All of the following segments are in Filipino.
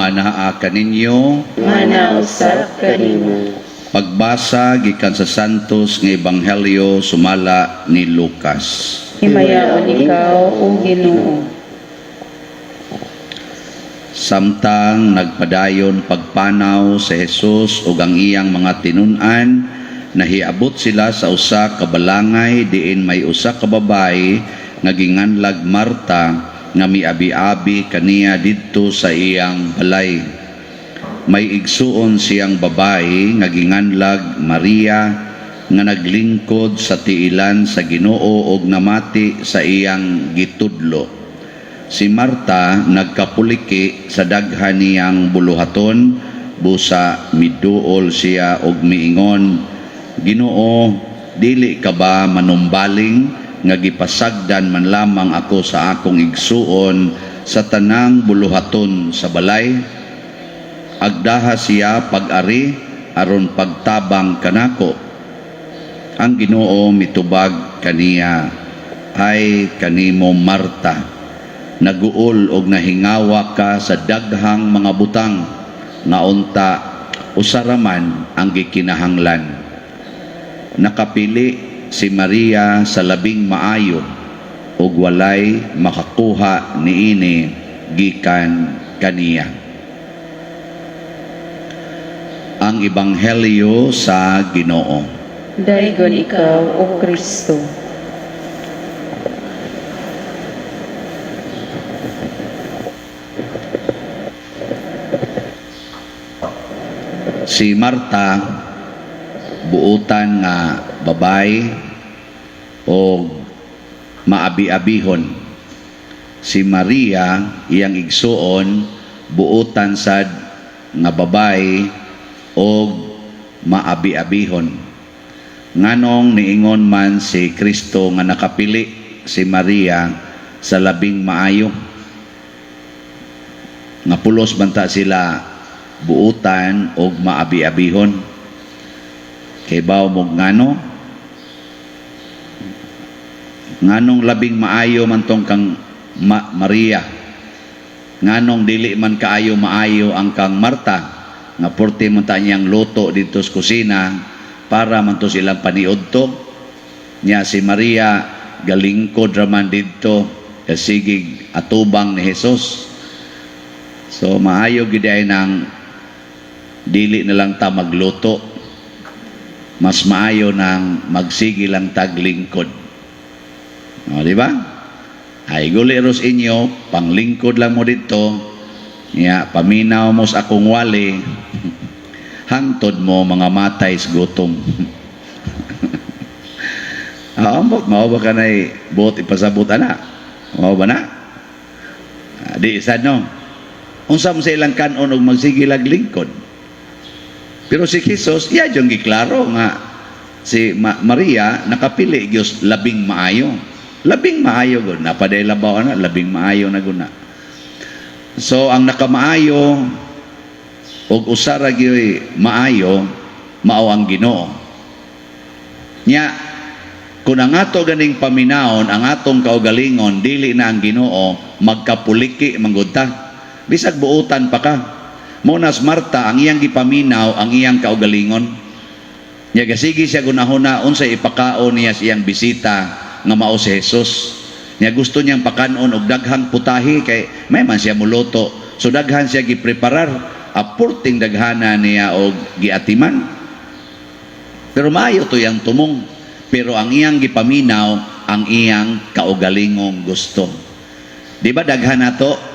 manaa kaninyo. Manausap kanimo. Pagbasa gikan sa Santos nga Ebanghelyo sumala ni Lucas. Himayaon ikaw, O Ginoo. Samtang nagpadayon pagpanaw sa Jesus ug ang iyang mga tinun-an, nahiabot sila sa usa ka balangay diin may usa ka babayi nga ginganlag Marta nga miabi-abi kaniya didto sa iyang balay. May igsuon siyang babayi nga ginganlag Maria nga naglingkod sa tiilan sa Ginoo ug namati sa iyang gitudlo. Si Marta nagkapuliki sa daghan niyang buluhaton, busa miduol siya og miingon, Ginoo, dili ka ba manumbaling nga gipasagdan man lamang ako sa akong igsuon sa tanang buluhaton sa balay? Agdaha siya pag-ari aron pagtabang kanako. Ang Ginoo mitubag kaniya, ay kanimo Marta, naguol og nahingawa ka sa daghang mga butang, nga unta usaraman ang gikinahanglan. Nakapili si Maria sa labing maayo, ug walay makakuha niini gikan kaniya. Ang Ebanghelyo sa Ginoo. Daygon ikaw, O Kristo. Si Marta, buutan nga babay o maabi-abihon. Si Maria, iyang igsuon, buutan sad nga babay o maabi-abihon. Nganong niingon man si Kristo nga nakapili si Maria sa labing maayo. Nga pulos banta sila buutan o maabi-abihon. Kay baw mo nganong labing maayo man tong kang Maria. Nganong dili man kaayo maayo ang kang Marta. Nga porte man ta niyang luto dito sa kusina para man to silang paniudto niya. Si Maria galingkod raman dito kasigig atubang ni Jesus. So maayo gid ay nang dili na lang ta magluto, mas maayo nang magsigi lang taglingkod. O, di ba? Ay guliros inyo, panglingkod lang mo dito. Ya, paminaw mo sa akong wali, hangtod mo mga matay sa gutom. Mao ba ka na'y buot ipasabot na? Mao ba na? Di isa no? Unsam sa ilang kanon og magsigilag lingkod. Pero si Jesus, iya yung giklaro nga si Maria nakapili Diyos labing maayo. Labing maayo gud, napaday labaw na, labing maayo na guna. So ang nakamaayo ug usara gyud maayo mao ang Ginoo. Nya kun ang ato ganing paminawon ang atong kaugalingon dili na ang Ginoo, magkapuliki manggod ta. Bisag buutan pa ka. Monas Marta ang iyang gipaminaw ang iyang kaugalingon. Nya gasigi siya gunahuna unsay ipakaon niya sa iyang bisita nga mao si Jesus. Niya gusto niyang pakanon og daghang putahi kay may man siya muluto. So daghan siya gipreparar, apurting daghana niya og giatiman. Pero maayo to yang tumong. Pero ang iyang gipaminaw ang iyang kaugalingong gusto. Di ba daghan nato?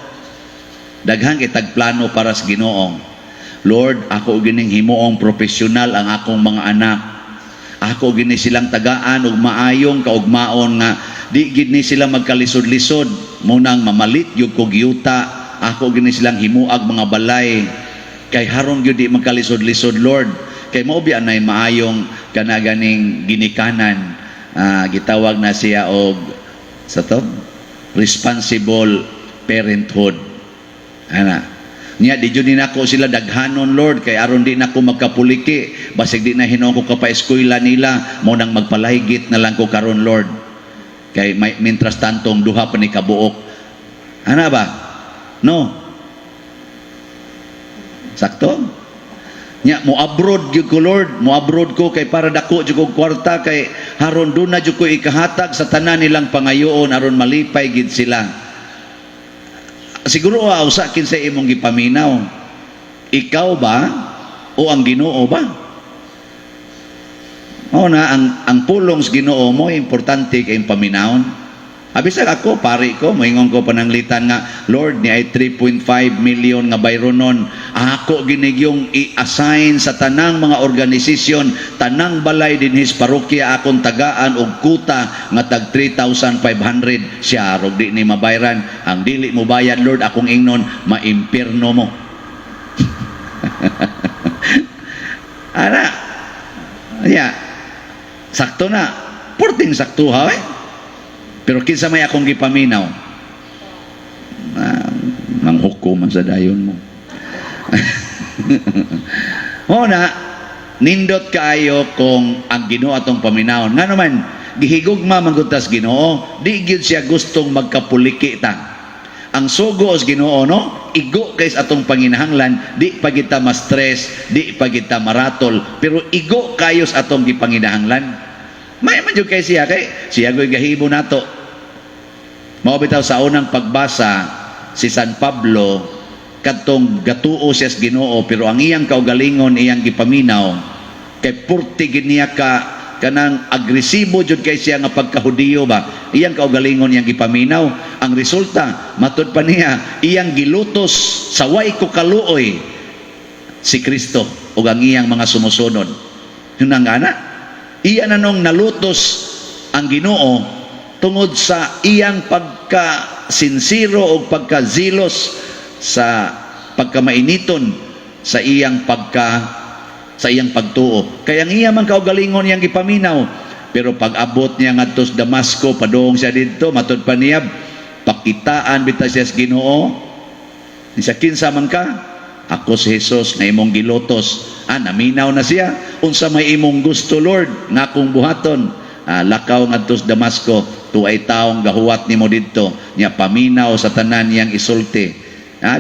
Daghan kitag plano para sa Ginoo. Lord, ako gining himuong profesional ang akong mga anak. Ako gini silang tagaan og maayong kaugmaon nga di gid ni sila magkalisod-lisod, munang mamalit yung kugyuta. Ako gini silang himuag mga balay kay haron gyud di magkalisod-lisod, Lord. Kay mao bi anay maayong kanaganing ginikanan. Gitawag na siya og sa to responsible parenthood. Niya di jud nako sila daghanon, Lord, kay aron di nako magkapuliki, basig di na hinuon ko ka pa eskwela nila, mo nang magpalahigit na lang ko karon, Lord. Kay may mintras tantong duha pa ni kabuok. Ana ba? No. Sakto? Nya mo abroad gyud ko Lord, mo abroad ko kay para dako jud kog kwarta kay haron do na jud ko ikahatag sa tanan nilang pangayoon aron malipay gid sila. Siguro usa kinsa imong gipaminaw. Ikaw ba o ang Ginoo ba? O na ang pulong sa Ginoo mo importante kay paminawon. Abisag ako, pari ko, moingon ko pananglitan nga, Lord, ni ay 3.5 million nga bayronon. Ako ginigyong i-assign sa tanang mga organisasyon, tanang balay din his parokya akong tagaan og kuta nga tag 3,500. Siya, rog di ni mabayran. Ang dili mo bayad, Lord, akong ingnon, maimpirno mo. Ana, yeah. Sakto na. Porting sakto ha, eh. Pero kinsa may akong gipaminaw, manghukuman sa dayon mo. O na, nindot kaayo kung ang Ginoo atong paminawon. Nga naman, gihigugma manggutas Ginoo, di gyud siya gustong magkapuliki ta. Ang sugo os Ginoo, no? Igo kays atong panginahanglan, di pa kita ma-stress, di pa kita maratol, pero igo kayos atong gipanginahanglan. May man jud kay siya goy gahibo nato. Mao bitaw sa unang pagbasa si San Pablo kadtong gatuo siya sa Ginoo pero ang iyang kaugalingon iyang gipaminaw kay purti gid niya kanang agresibo jud kay siya nga pagkahudiyo ba iyang kaugalingon iyang gipaminaw ang resulta matud pa niya iyang gilutos sa way ko kaluoy si Kristo ug ang iyang mga sumusunod yun ang ana iya nanong nalutos ang Ginoo tungod sa iyang pagka-sinsiro o pagka-zilos sa pagkamainiton sa iyang pagtuo. Kaya ang iya man kaugalingon iyang gipaminaw. Pero pag abot niya ngadto sa Damasco, padung siya dito, matud pa niya, pakitaan bitaw siya sa Ginoo. Sa kinsa man ka, ako si Jesus na imong gilotos. Naminaw na siya. Unsa may imong gusto, Lord, nga akong buhaton. Lakaw ngadto sa Damasco, tuay taong gahuwat nimo didto nya paminaw sa tanan niyang isulti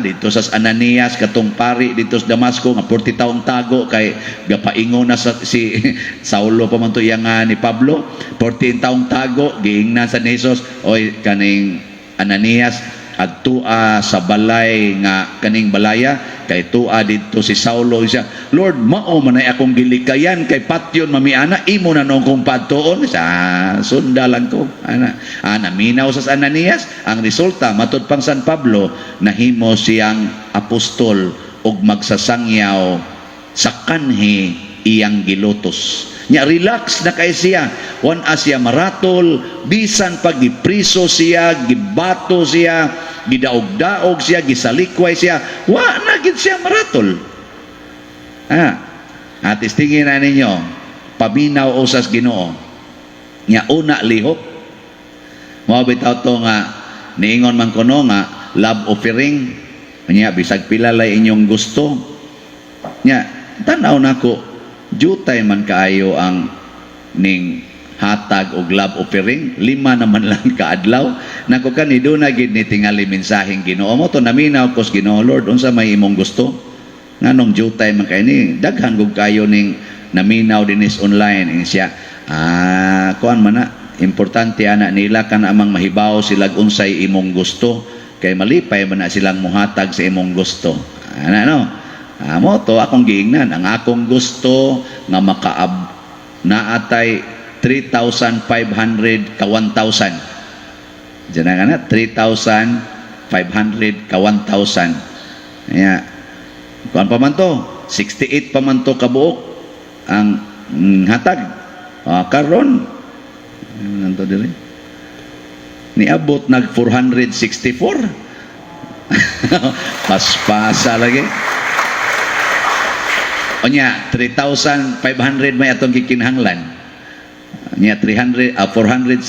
dito sa Ananias katong pari dito sa Damasco nga 40 taong tago kay gapaingon na si Saulo pa man to iyang ni Pablo 14 taong tago giingnan sa Jesus oy kaning Ananias adtua sa balay nga kaning balaya kay tua dito si Saulo siya Lord mao man ay akong gilikayan kay patyon mamiana imo na nung kong padtuon sa sundalan ko naminaw sa Ananias ang resulta matud pang San Pablo nahimo siyang apostol ug magsasangyaw sa kanhi iyang gilutos nya relax na kay siya wan siya maratol bisan pag gipriso siya gibato siya gidaog-daog siya gisalikway siya wa na gid siya maratol at istingin na ninyo paminaw usas Ginoo nya una lihok mao bitaw to nga niingon man kuno nga love offering nya bisag pila lay inyong gusto nya tanaw nako jutay man kaayo ang ning hatag og love offering 5 naman lang kaadlaw nako kani do na gid ni tingali mensaheng Ginoo mo to naminaw kos Ginoo Lord unsa may imong gusto nganong jutay man kay ni daghan gug kayo ning naminaw dinis online ing siya kuan man na importante ana nila kana amang mahibaw sila unsay imong gusto kay malipay man na silang muhatag sa imong gusto mo to akong giingnan ang akong gusto nga naatay 3,500 ka 1,000 diyan nga na 3,500 ka 1,000 kuan pa man to 68 pa man to kabuok ang hatag karon nanto dili niabot nag 464 paspasa lagi nya 3,500 may atong gikinahanglan nya 464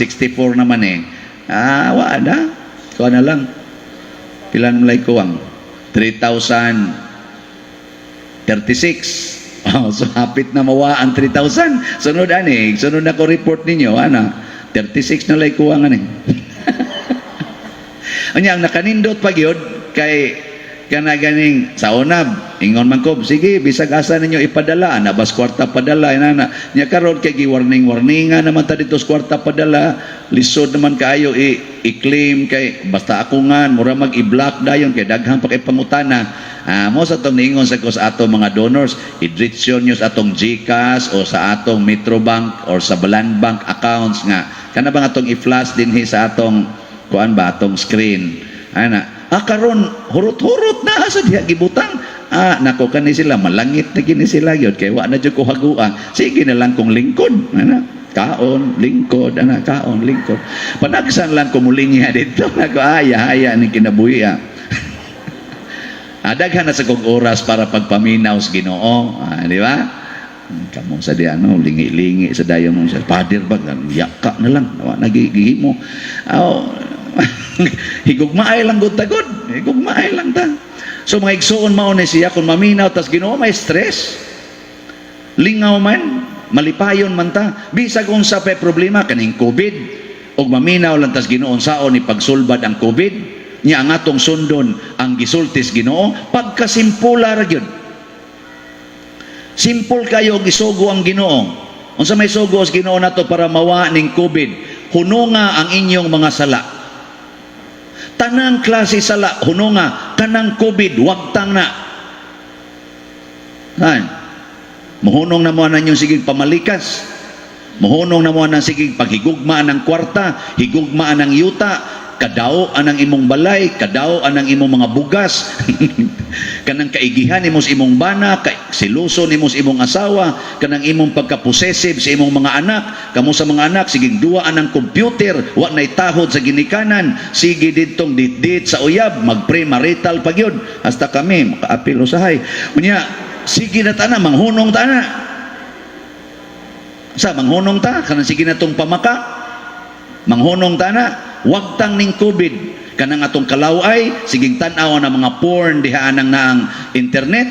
naman wala kuha na lang pilan mulay kuwang 3,036 so hapit na mawa ang 3,000 sunod sunod na ko report ninyo 36 na lay kuwang anya ang nakanindot pa gyud kay kana ganing sa unab ingon man ko sige bisag asa ninyo ipadala na bas kwarta padala inana nya karon kay gi-warninga naman ta dito sa kwarta padala lisod naman kaayo i-claim kay basta ako nga mura mag i-block dayon kay daghang pa kay pangutana. Mo sa atong niingon sa ko sa atong mga donors i-direction nyo sa atong GCash o sa atong Metrobank or sa Balan Bank accounts nga kana bang atong i-flash dinhi sa atong kuan ba atong screen ana. Karon hurot-hurot na sa diha gibutang. Nako kani sila malangit na kini sila gyud kay wa na jud ko haguan. Sige na lang kong lingkod, ana. Kaon, lingkod, ana kaon, lingkod. Panagsan lang ko mulingi dito. Nako haya ni kinabuhi. Daghan na sa kong oras para pagpaminaw sa Ginoo, di ba? Kamo sa diyan no lingi-lingi sa dayon mo sa pader ba yaka na lang nagigihimo. Higugmaay lang gud tagod, higugmaay lang ta. So mga igsoon mao ni siya kung maminaw tas Ginoo may stress. Lingaw man, malipayon man ta. Bisag unsa pa problema kaning COVID og maminaw lang tas Ginoo saon ni pagsulbad ang COVID. Nya ang atong sundon ang gisultis Ginoo pagkasimpula ra gyud. Simple kayo gisugo ang Ginoo. Unsa may sugo sa Ginoo nato para mawa ning COVID? Hunonga ang inyong mga sala. Tanang klase sala hunonga kanang COVID wagtang na. Muhunong na mo na yung sigig pamalikas. Muhunong na mo na sigig paghigugma ng kwarta, higugma ng yuta, kadao anang imong balay, kadao anang imong mga bugas. Kanang kaigihan imong sa imong bana, siluson imong sa imong asawa, kanang imong pagka-possessive sa imong mga anak, kamo sa mga anak sigig duwa anang computer, wa nay tahod sa ginikanan, sige didtong dit sa uyab, mag-premarital pagyud hasta kami makaapil usahay. Unya, sige na tana manghunong tana. Sa manghunong ta kanang sige na tong pamaka. Manghunong tana, wagtang ning COVID kanang atong kalaway siging tan-aw na mga porn diha anang naang internet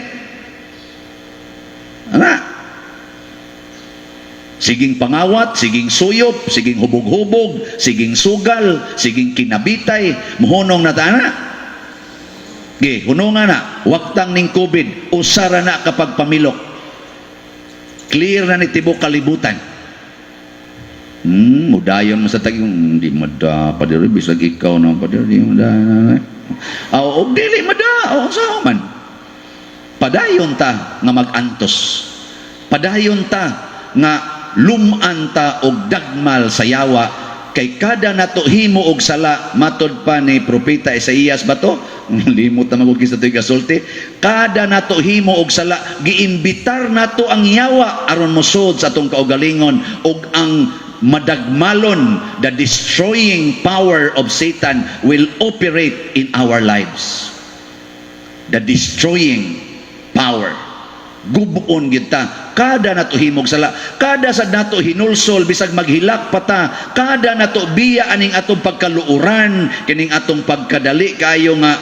siging pangawat, siging suyop, siging hubog-hubog, siging sugal, siging kinabitay, muhunong na tana. Hunongan na, wagtang ning COVID, usara na kapag pamilok. Clear na ni tibok kalibutan. Mudayon mo sa taging, hindi mada, padiri, bisag ikaw na, padiri, di mada. O dili mada, o sa man. Padayon ta nga mag-antos. Padayon ta nga luman ta og dagmal sa yawa kay kada nato himo og sala matod pa ni propeta Isaías bato limot na magugis sa gasulti kada nato himo og sala giimbitar nato ang yawa aron mosud sa atong kaugalingon og ang madagmalon the destroying power of Satan will operate in our lives. The destroying power gubuon kita kada nato himog sala kada sad nato hinulsol bisag maghilak pata kada nato biya aning atong pagkaluuran kining atong pagkadali kayo nga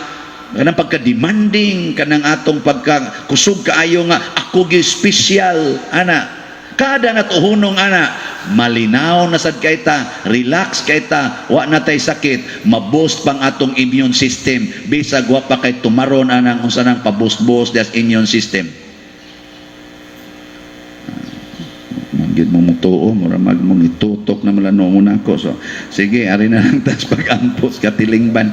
kanang pagka-demanding kanang atong pagkakusog kaayo nga ako gi special ana kada nato hunong ana malinaw na sad kay ta relax kay ta wa na tay sakit maboost pang atong immune system bisag wa pa kay tumaron anang unsa nang paboost das immune system. Gid mo mutuo mura mag mong itutok na malano mo nako so sige ari na lang tas pag-ampos katilingban.